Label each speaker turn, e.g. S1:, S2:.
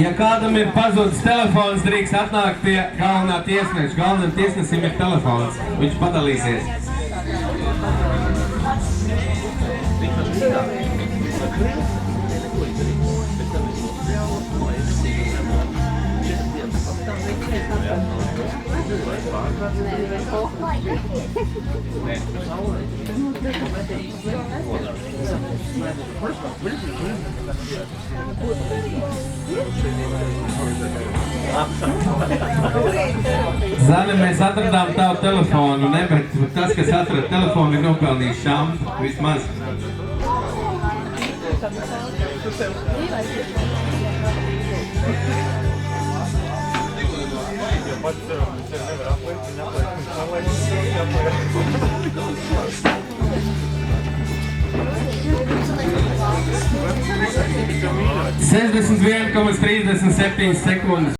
S1: Ja kādam ir pazudis telefons, drīkst atnākt pie galvenā tiesneša. Galvenam tiesnesim ir telefons. Viņš padalīsies. Zane, mēs atradām tavu telefonu, ne, bet tas, kas atrada telefonu, ir nopelnījis šampu, vismaz. Sešdesmit 1,37 sekundes.